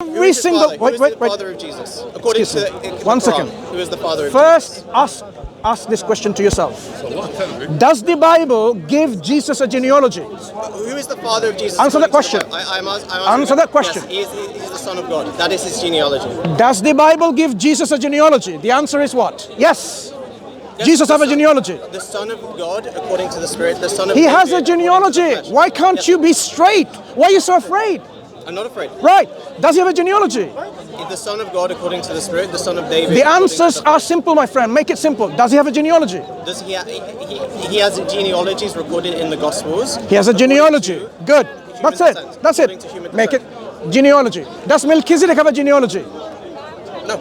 Every single... Who is the father of Jesus? According to the one Quran, second. who is the father of First, Jesus? ask this question to yourself. Does the Bible give Jesus a genealogy? Who is the father of Jesus? Answer that question. I'm Answer that question. Yes, he's the son of God. That is his genealogy. Does the Bible give Jesus a genealogy? The answer is what? Yes. Jesus have a genealogy. The Son of God, according to the Spirit, the Son of He David, has a genealogy. Why can't you be straight? Why are you so afraid? I'm not afraid. Right. Does he have a genealogy? The Son of God, according to the Spirit, the Son of David. The answers are simple, my friend. Make it simple. Does he have a genealogy? Does he has genealogies recorded in the Gospels. He has a genealogy. Good. That's it. That's it. Make it genealogy. Does Melchizedek have a genealogy? No.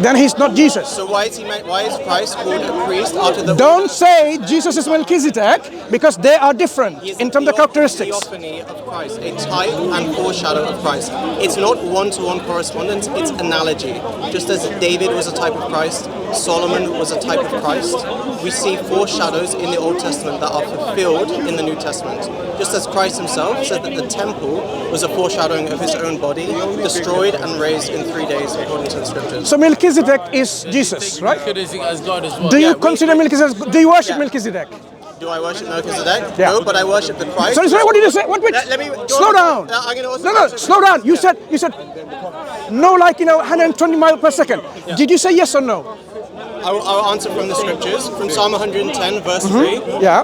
Then he's not Jesus. So why is Christ called a priest after the... Don't say Jesus is Melchizedek, because they are different in terms of characteristics. Theophany of Christ, a type and foreshadow of Christ. It's not one-to-one correspondence, it's analogy. Just as David was a type of Christ, Solomon was a type of Christ, we see foreshadows in the Old Testament that are fulfilled in the New Testament. Just as Christ himself said that the temple was a foreshadowing of his own body, destroyed and raised in 3 days according to the Scriptures. So Melchizedek is Jesus, right? As God as well. Do you consider Melchizedek? Do you worship Melchizedek? Do I worship Melchizedek? Yeah. No, but I worship the Christ. Sorry, what did you say? What? Let me slow down. No, slow down. You said no, like 120 miles per second. Yeah. Did you say yes or no? I'll answer from the Scriptures, from Psalm 110, verse 3. Yeah.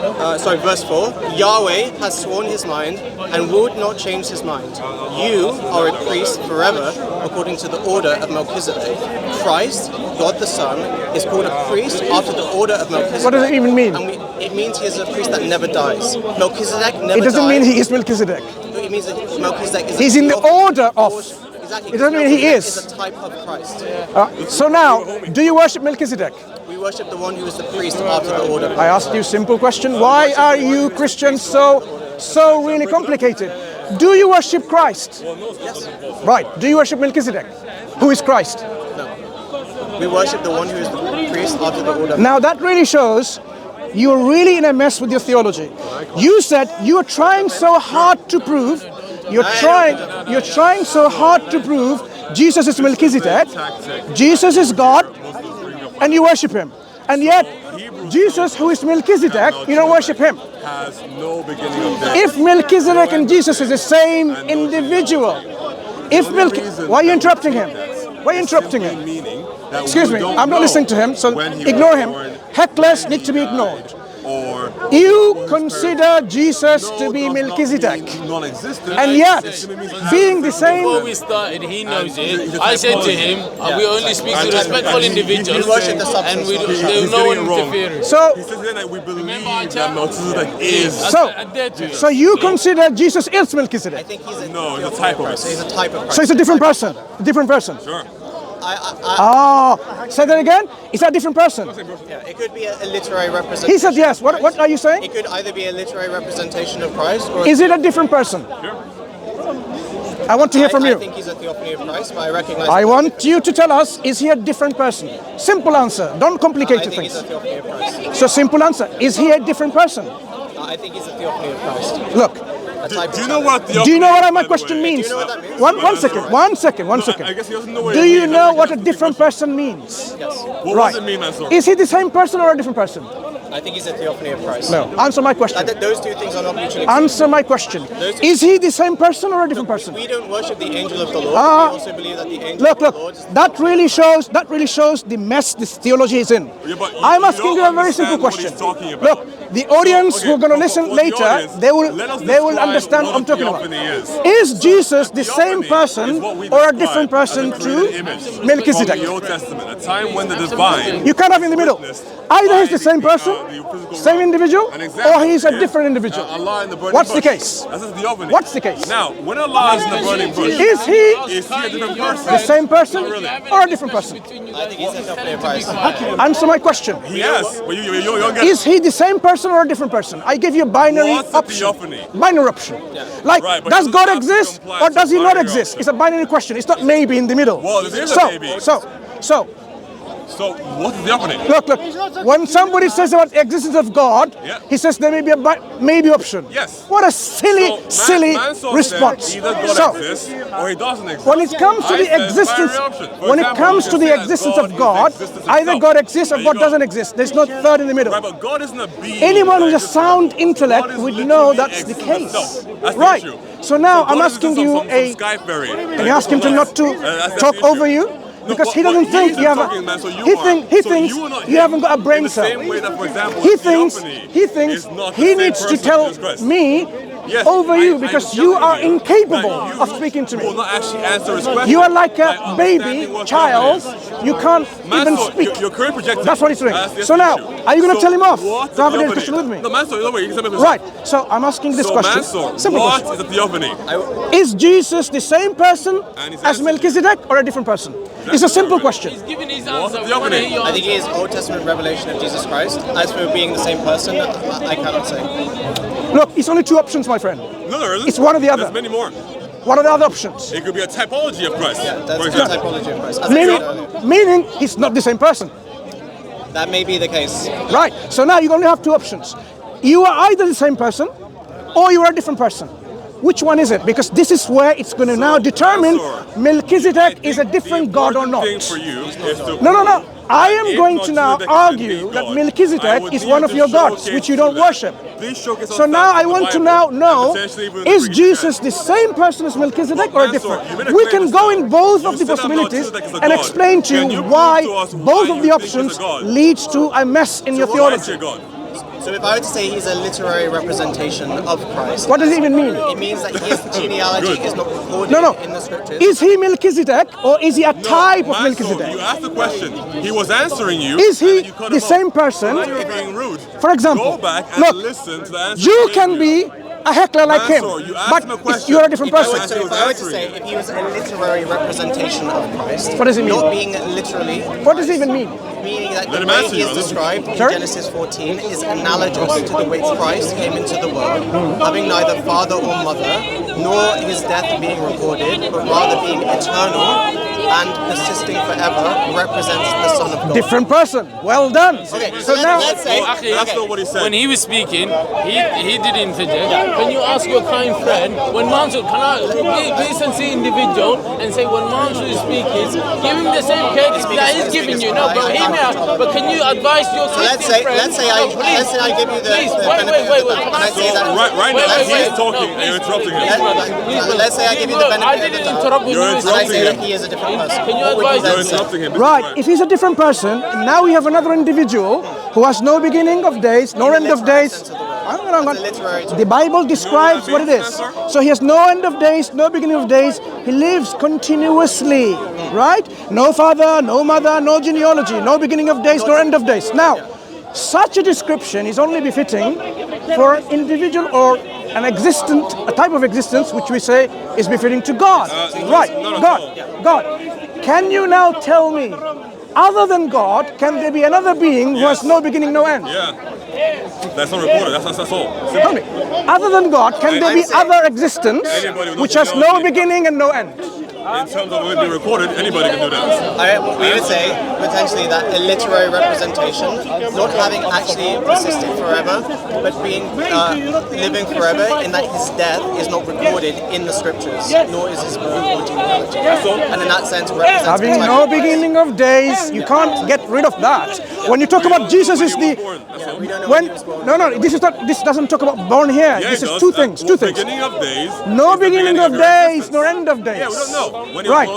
Verse 4. Yahweh has sworn his mind and would not change his mind. You are a priest forever, according to the order of Melchizedek. Christ, God the Son, is called a priest after the order of Melchizedek. What does it even mean? It means he is a priest that never dies. Melchizedek never dies. It doesn't mean he is Melchizedek. It means that Melchizedek is... He's in the order of... Exactly. It doesn't mean he is. Is a type of Christ. So now, do you worship Melchizedek? We worship the one who is the priest after the order. I asked you a simple question. Why are you Christians so really complicated? Do you worship Christ? Yes. Right. Do you worship Melchizedek? Who is Christ? No. We worship the one who is the priest after the order. Now that really shows you're really in a mess with your theology. You said you are trying so hard to prove you're trying so hard to prove Jesus is Melchizedek, Jesus is God, and you worship him. And yet, Jesus, who is Melchizedek, you don't worship him. If Melchizedek and Jesus is the same individual, why are you interrupting him? Why are you interrupting him? Excuse me, I'm not listening to him, so ignore him. Hecklers need to be ignored. You consider Jesus to be Melchizedek, and yet, being the same... Before we started, he knows it. I said to him, we only speak to respectful individuals, and there's no one interfering. So, he says that we believe that Melchizedek is... So you consider Jesus is Melchizedek? I think he's he's a type of Christ. He's a type of Christ. So it's a different person? A different person? Sure. Say that again? Is that a different person? Yeah, it could be a literary representation. He said yes. What are you saying? It could either be a literary representation of Christ, or... Is it a different person? Sure. I want to hear from you. I think he's a theophany of Christ, but I recognize... I want you to tell us, is he a different person? Simple answer. Don't complicate I think things. he's a theophany of Christ. So simple answer. Is he a different person? I think he's a theophany of Christ. Look. Do you know what my question means? Do you know what that means? One second. I guess he doesn't know what Do you know what a different person means? Yes. What does it mean, Mansur? Is he the same person or a different person? I think he's a theophany of Christ. No. Answer my question. Those two things are not mutually exclusive. Answer my question. Is he the same person or a different person? We don't worship the angel of the Lord. We also believe that the angel of the Lord is... That really shows the mess this theology is in. Yeah, I'm asking you a very simple question. Look, the audience who are going to listen later, they will understand what I'm talking about. Is Jesus the same person or a different person to Melchizedek? The Old Testament, a time when the divine... You can't have in the middle. Either he's the same person, same individual, or he's a different individual. What's the case? What's the case? Now, when Allah is in the burning bush, is he a different person? the same person or a different person? I think he's a theophany of Christ. Answer my question. Yes, but you don't get Is he the same person or a different person? I give you a binary What's a option. theophany? Binary option. Like, Right, but does you God have to exist comply or to does he not binary exist? option. It's a binary question. It's not maybe in the middle. Well, there's a maybe. So, So what is theophany? Look. When somebody says about the existence of God, he says there may be a maybe option. Yes. What a silly Mansur response. Either God exists or he doesn't exist. When it comes to the existence of God, either God exists or God doesn't exist. There's no third in the middle. Right, but God isn't a being. Anyone with a sound intellect would know that's the case. Right. So now I'm asking you can you ask him to not to talk over you? Because he doesn't think you have he thinks you haven't got a brain cell. He thinks he needs to tell me over you because you are incapable of speaking to me. You are like a baby child. You can't even speak. That's what he's doing. So now, are you going to tell him off to have a discussion with me? Right. So I'm asking this question. Simple question. What is a theophany? Is Jesus the same person as Melchizedek or a different person? It's a simple question. He's giving his answer. I think it is Old Testament revelation of Jesus Christ. As for being the same person, I cannot say. Look, it's only two options, my friend. No, there isn't. It's one or the other. There's many more. What are the other options? It could be a typology of Christ. Yeah, that's the typology of Christ. Meaning he's not the same person. That may be the case. Right. So now you only have two options. You are either the same person or you are a different person. Which one is it? Because this is where it's going to now determine Melchizedek is a different God or not. No. I am going to now argue that Melchizedek is one of your gods, which you don't worship. So now I want to now know, is Jesus the same person as Melchizedek or different? We can go in both of the possibilities and explain to you why both of the options leads to a mess in your theology. So if I were to say he's a literary representation of Christ, what does it even mean? It means that his genealogy is not recorded in the scriptures. Is he Melchizedek or is he a type of Melchizedek? You asked the question. He was answering you. Is he the same person? Being rude. For example, go back and listen to the answer. You can be a heckler like him, but you're a different person. If I were to say if he was a literary representation of Christ, what does it mean? Not being literally. What does it even mean? Meaning that the way he is described in Genesis 14 is analogous to the way Christ came into the world, having neither father or mother, nor his death being recorded, but rather being eternal and persisting forever, represents the Son of God. Different person. Well done. Okay, so now let's say that's not what he said. When he was speaking, he did interject. Can you ask your kind friend when Mansur? Can I be a sincere individual and say when Mansur is speaking, give him the same credit that he's giving you? No, but hear me out. But can you advise your Christian friend? Let's say I give you the benefit. Wait. Can I say that? Right now, he's talking and you're interrupting him. Let's say I give you the benefit. I didn't interrupt you. And I say that he is a different person. Can you advise You're interrupting him. Right, if he's a different person, now we have another individual who has no beginning of days, no end of days. The Bible describes what it is. So he has no end of days, no beginning of days. He lives continuously, right? No father, no mother, no genealogy, no beginning of days, no end of days. Now, such a description is only befitting for an individual or a type of existence which we say is befitting to God. Right, God. Can you now tell me, other than God, can there be another being who has no beginning, no end? Yeah. That's not recorded. That's all. Tell me, other than God, can there be other existence which has no beginning and no end? In terms of it being recorded, anybody can do that. We would say potentially that a literary representation, not having actually persisted forever, but being living forever, in that his death is not recorded in the scriptures, nor is his birth or genealogy. And in that sense, represents having no beginning of days, you can't get rid of that. When you talk about Jesus is the this doesn't talk about born here. This is two things. Beginning of days. No beginning of days, nor end of days. Yeah, we don't know. When right.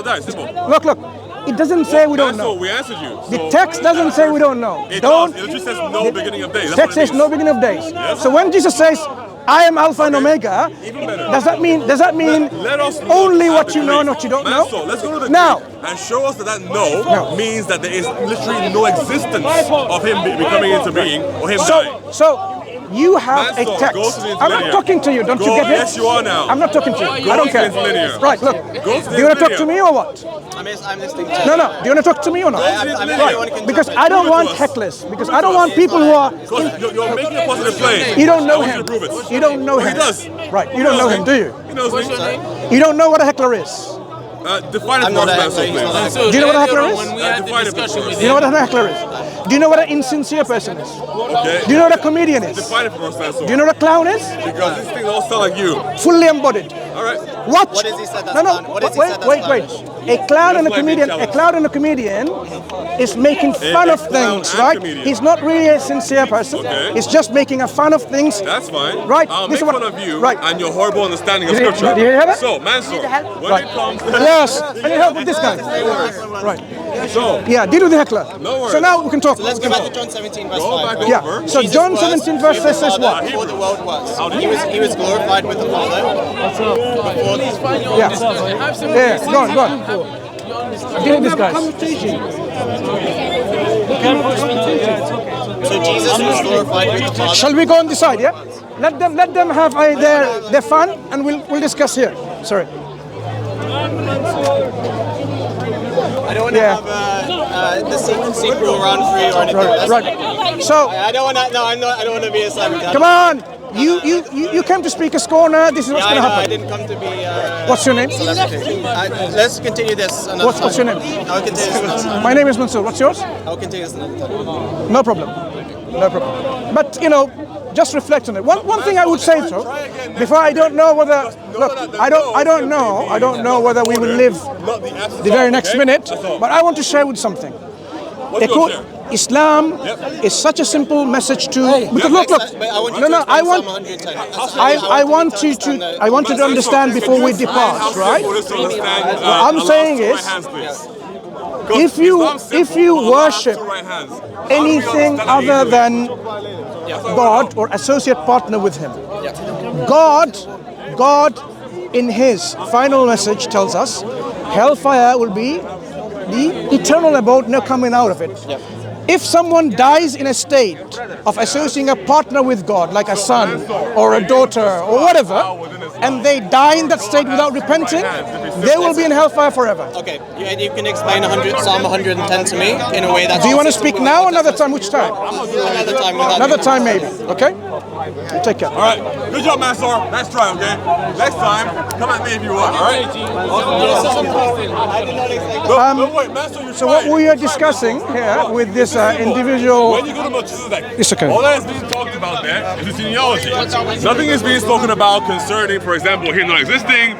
Look. It doesn't say we don't know. We answered you. The text doesn't say we don't know. It just says no beginning of days. The text says no beginning of days. Yes. So when Jesus says, I am Alpha and Omega, does that mean let us only what you know and what you don't know? Let's go to the now and show us that no means that there is literally no existence of him becoming into being or him dying. So you have a text. I'm not talking to you. Don't you get it? Yes, you are now. I'm not talking to you. I don't care. Right, look. Do you want to talk to me or what? I'm listening to you. No. Do you want to talk to me or not? Right. Because I don't want hecklers. Because I don't want people who are... You're making a positive claim. You don't know him. You don't know him. He does. Right. You don't know him, do you? He knows me. You don't know what a heckler is. Define it I'm for not a us, heckler, he's not a please. So Do you know what a earlier heckler on is? when we had the Define it for discussion us. with Do you know him, what a heckler is? Do you know what an insincere person is? Okay. Do you know what a comedian is? Define it for us, Mansur. Do you know what a clown is? Because these things all sound like you. Fully embodied. All right. Watch. What has he said that's No, no. clown? What has he Wait, said that's wait, clownish? wait. A clown and a Just like comedian. me, A jealous. clown and a comedian is making fun A of clown things, and right? comedian. He's not really a sincere person. Okay. He's just making a fun of things. That's fine. Right. I'll This make is what- fun of you right. and your horrible understanding of Did you- scripture. did you hear that? So, Mansur, when Right. it comes to... Yes. I need help with this guy. Right. So, Yeah. Deal with the heckler. No worries. So now we can talk. Let's go back to John 17 verse Go 5. back right? Yeah. over. So Jesus John was 17 verse with the says Father what? Before the world was. How did He was glorified with the Father. find your own Yeah. discussion. Have some Yeah. Go on. Go on. Deal with this guy. So Jesus was glorified with the Father. Shall we go on this side? Yeah. Let them have their fun, and we'll discuss here. Sorry. I don't want to Yeah. have the sequel round 3 or anything. Right. That's- Right. So I don't want to. No, I'm not. I don't want to be a Simon Cowell. come on. You came to Speaker's Corner. This is what's Yeah, I going to know. I happen. didn't come to be. What's your name? Let's continue this another What's time. your name? I'll continue this another time. My name is Mansur. What's yours? I'll continue this another time. No problem. No problem. But just reflect on it. One thing I would say though, before I don't know whether I don't know whether we will live Not the absence the very of, next okay? minute. That's all. But I want to share with something. What's They your call share? Islam Yep. is such a simple message to. Because look. But I want you No, to no. I explain want. Psalm 110. I want you to. I want you to understand before we depart, right? What I'm saying is, if you worship anything other than God or associate partner with Him, God in His final message tells us, hellfire will be the eternal abode, no coming out of it. If someone dies in a state of associating a partner with God, like a son or a daughter or whatever, and they die in that state without repenting, they will be in hellfire forever. Okay, you can explain Psalm 110 to me in a way that. Do you want to speak now or another time? Which time? Another time. Another time maybe, okay? Take care. All right, good job, Mansur. Nice try, okay? Next time, come at me if you want, all right? But wait, Mansur, you So what tried. we are discussing here with this individual. When you go to Melchizedek, It's okay. all that is being talked about there is the genealogy. Nothing is being spoken about concerning, for example, him not existing,